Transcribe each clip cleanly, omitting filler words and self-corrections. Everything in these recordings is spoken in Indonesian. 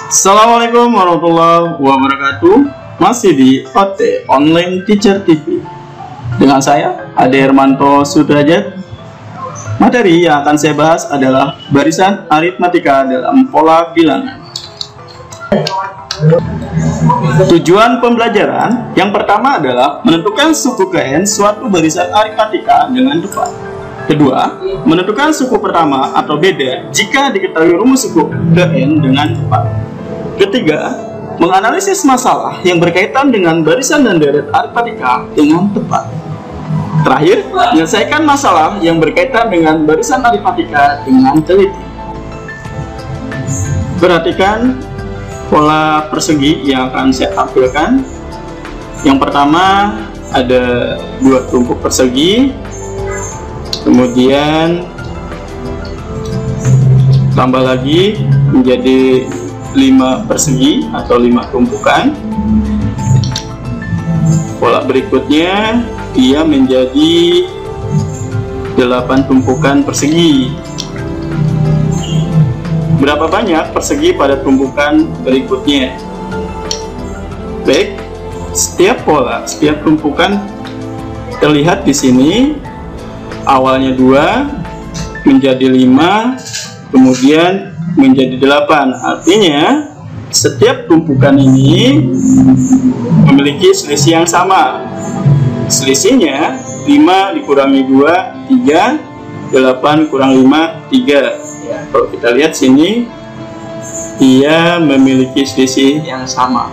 Assalamualaikum warahmatullahi wabarakatuh. Masih di OT Online Teacher TV dengan saya Ade Hermanto Sudrajat. Materi yang akan saya bahas adalah barisan aritmatika dalam pola bilangan. Tujuan pembelajaran yang pertama adalah menentukan suku Kn suatu barisan aritmatika dengan tepat. Kedua, menentukan suku pertama atau beda jika diketahui rumus suku Kn dengan tepat. Ketiga, menganalisis masalah yang berkaitan dengan barisan dan deret aritmatika dengan tepat. Terakhir, menyelesaikan masalah yang berkaitan dengan barisan aritmatika dengan teliti. Perhatikan pola persegi yang akan saya tampilkan. Yang pertama ada dua tumpuk persegi, kemudian tambah lagi menjadi 5 persegi atau 5 tumpukan. Pola berikutnya dia menjadi 8 tumpukan persegi. Berapa banyak persegi pada tumpukan berikutnya? Baik, setiap pola, setiap tumpukan terlihat di sini. Awalnya 2 menjadi 5, kemudian menjadi 8. Artinya setiap tumpukan ini memiliki selisih yang sama. Selisihnya 5 dikurangi 2, 3, 8 kurang 5, 3 ya. Kalau kita lihat sini, ia memiliki selisih yang sama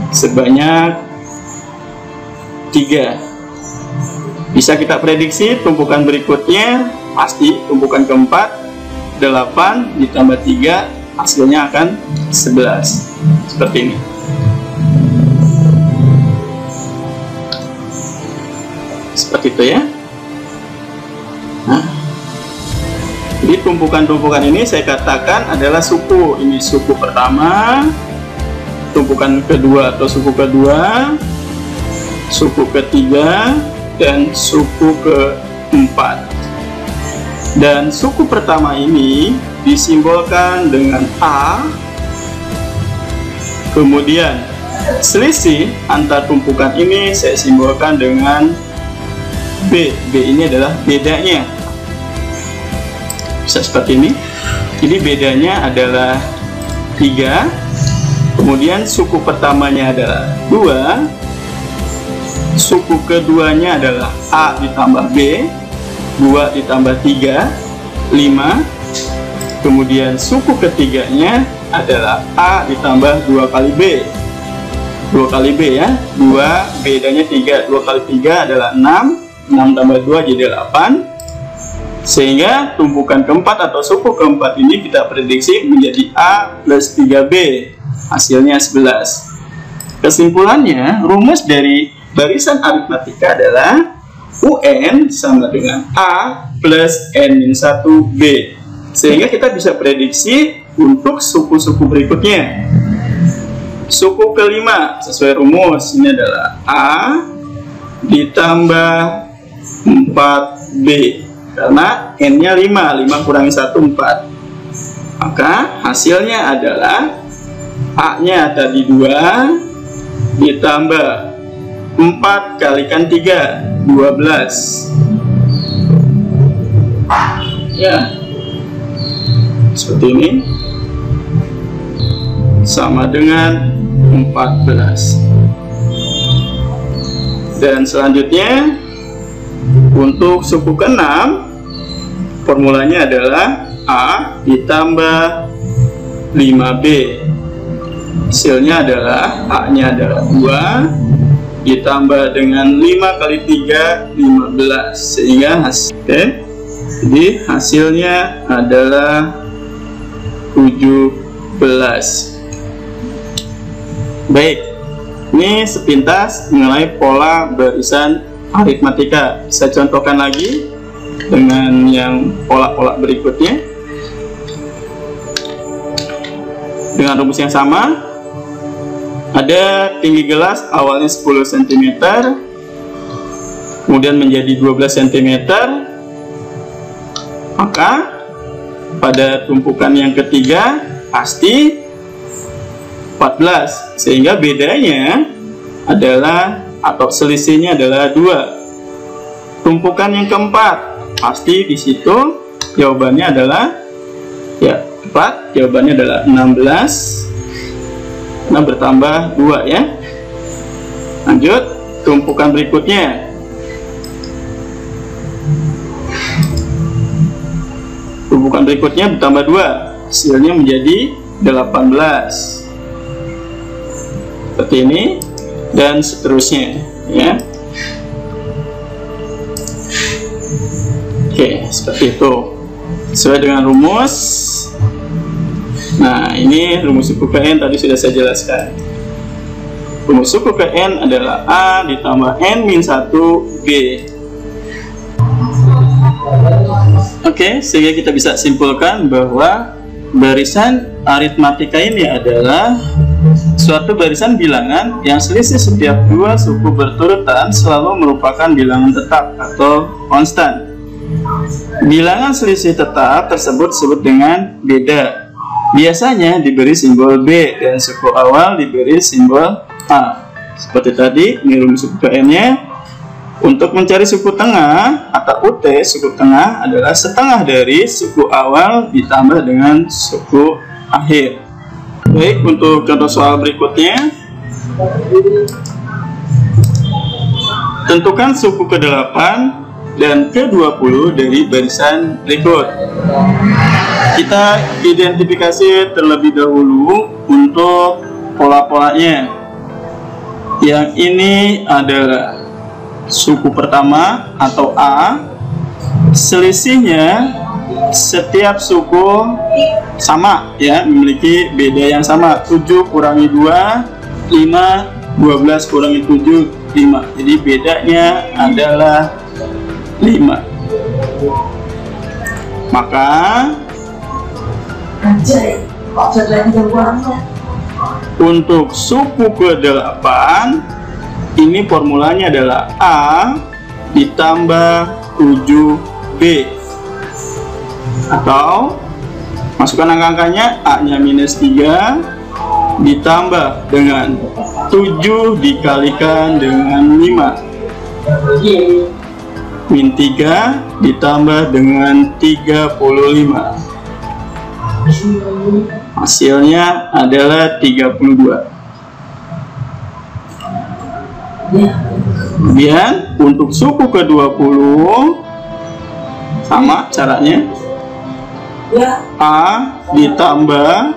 sebanyak 3. Bisa kita prediksi tumpukan berikutnya pasti tumpukan keempat 8 ditambah 3 hasilnya akan 11 seperti ini. Seperti itu ya. Nah, jadi tumpukan-tumpukan ini saya katakan adalah suku. Ini suku pertama, tumpukan kedua atau suku kedua, suku ketiga, dan suku keempat. Dan suku pertama ini disimbolkan dengan A. Kemudian selisih antar tumpukan ini saya simbolkan dengan B. B ini adalah bedanya. Bisa seperti ini. Jadi bedanya adalah 3. Kemudian suku pertamanya adalah 2. Suku keduanya adalah A ditambah B. 2 ditambah 3, 5. Kemudian suku ketiganya adalah A ditambah 2 kali B. 2 kali B ya. 2 bedanya 3. 2 kali 3 adalah 6. 6 tambah 2 jadi 8. Sehingga tumpukan keempat atau suku keempat ini kita prediksi menjadi A plus 3B. Hasilnya 11. Kesimpulannya, rumus dari barisan aritmatika adalah UN sama dengan A plus N-1B. Sehingga kita bisa prediksi untuk suku-suku berikutnya. Suku kelima sesuai rumus ini adalah A ditambah 4B. Karena N-nya 5, 5 kurangi 1, 4. Maka hasilnya adalah A-nya tadi 2 ditambah 4 kalikan 3, 12 ya, seperti ini, sama dengan 14. Dan selanjutnya untuk suku ke-6 formulanya adalah A ditambah 5B. Hasilnya adalah A-nya adalah 2 ditambah dengan 5 kali 3, 15. Sehingga jadi hasilnya adalah 17. Baik, ini sepintas mengenai pola barisan aritmatika. Saya contohkan lagi dengan yang pola-pola berikutnya dengan rumus yang sama. Ada tinggi gelas awalnya 10 cm, kemudian menjadi 12 cm. Maka pada tumpukan yang ketiga pasti 14, sehingga bedanya adalah atau selisihnya adalah 2. Tumpukan yang keempat, pasti di situ jawabannya adalah ya tepat, jawabannya adalah 16. Nah, bertambah 2 ya. Lanjut, tumpukan berikutnya. Tumpukan berikutnya bertambah 2, hasilnya menjadi 18. Seperti ini dan seterusnya ya. Oke, seperti itu sesuai dengan rumus. Nah, ini rumus suku Kn tadi sudah saya jelaskan. Rumus suku Kn adalah A ditambah N-1 B. Oke, sehingga kita bisa simpulkan bahwa barisan aritmatika ini adalah suatu barisan bilangan yang selisih setiap dua suku berturutan selalu merupakan bilangan tetap atau konstan. Bilangan selisih tetap tersebut disebut dengan beda. Biasanya diberi simbol B dan suku awal diberi simbol A. Seperti tadi, ini rumus suku Kn-nya. Untuk mencari suku tengah atau UT, suku tengah adalah setengah dari suku awal ditambah dengan suku akhir. Baik, untuk contoh soal berikutnya. Tentukan suku ke-8 dan ke-20 dari barisan berikut. Kita identifikasi terlebih dahulu untuk pola-polanya. Yang ini adalah suku pertama atau A, selisihnya setiap suku sama ya, memiliki beda yang sama. 7 kurangi 2 5, 12 kurangi 7 5. Jadi bedanya adalah 5. Maka untuk suku ke-8 ini formulanya adalah A ditambah 7B, atau masukkan angka-angkanya, A-nya minus 3 ditambah dengan 7 dikalikan dengan 5 min 3 ditambah dengan 35, hasilnya adalah 32. Kemudian untuk suku ke-20 sama caranya, A ditambah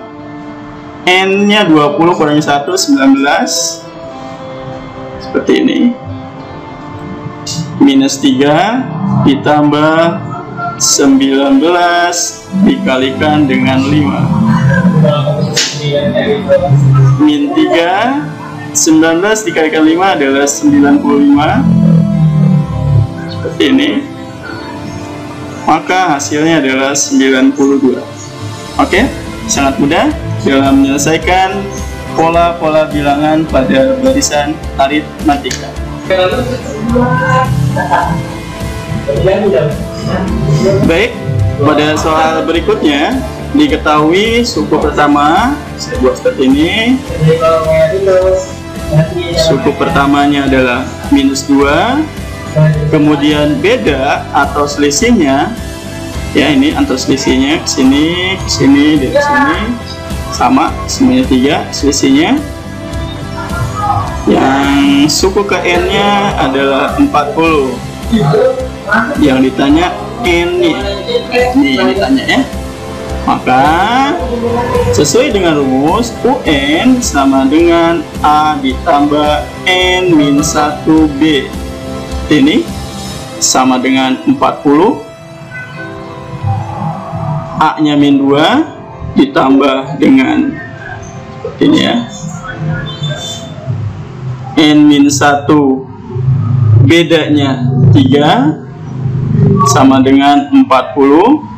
N-nya 20 kurangi 1 19, seperti ini, minus 3 ditambah 19 dikalikan dengan 5 min 3, 19 dikalikan 5 adalah 95, seperti ini. Maka hasilnya adalah 92. Oke, sangat mudah dalam menyelesaikan pola-pola bilangan pada barisan aritmatika. Baik, pada soal berikutnya diketahui suku pertama, saya buat seperti ini. Suku pertamanya adalah minus 2, kemudian beda atau selisihnya ya, ini antar selisihnya ke sini, dari sini sama, semuanya 3 selisihnya. Yang suku ke N-nya adalah 40. Yang ditanya N-nya, ini ditanya ya. Maka sesuai dengan rumus, UN sama dengan A ditambah N-1B. Ini sama dengan 40, A-nya min 2 ditambah dengan ini ya, N-1 bedanya 3 sama dengan 40.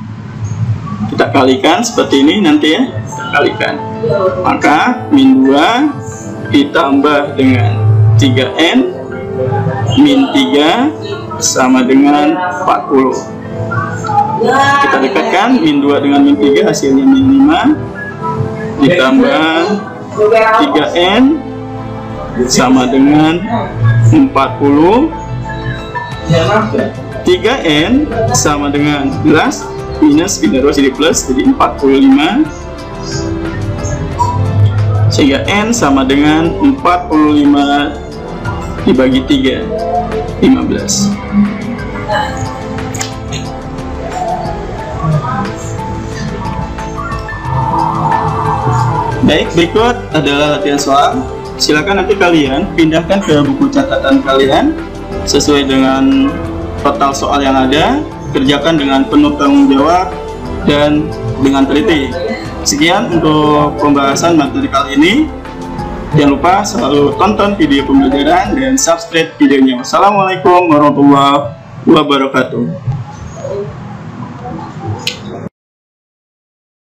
Kita kalikan seperti ini nanti ya, kita kalikan. Maka min 2 ditambah dengan 3N min 3 sama dengan 40. Kita dekatkan min 2 dengan min 3, hasilnya min 5 ditambah 3N sama dengan 40. 3N sama dengan 11 minus pindah 2 jadi plus, jadi 45. Sehingga N sama dengan 45 dibagi 3, 15. Baik, berikut adalah latihan soal. Silakan nanti kalian pindahkan ke buku catatan kalian sesuai dengan total soal yang ada, kerjakan dengan penuh tanggung jawab dan dengan teliti. Sekian untuk pembahasan materi kali ini. Jangan lupa selalu tonton video pembelajaran dan subscribe videonya. Wassalamualaikum warahmatullahi wabarakatuh.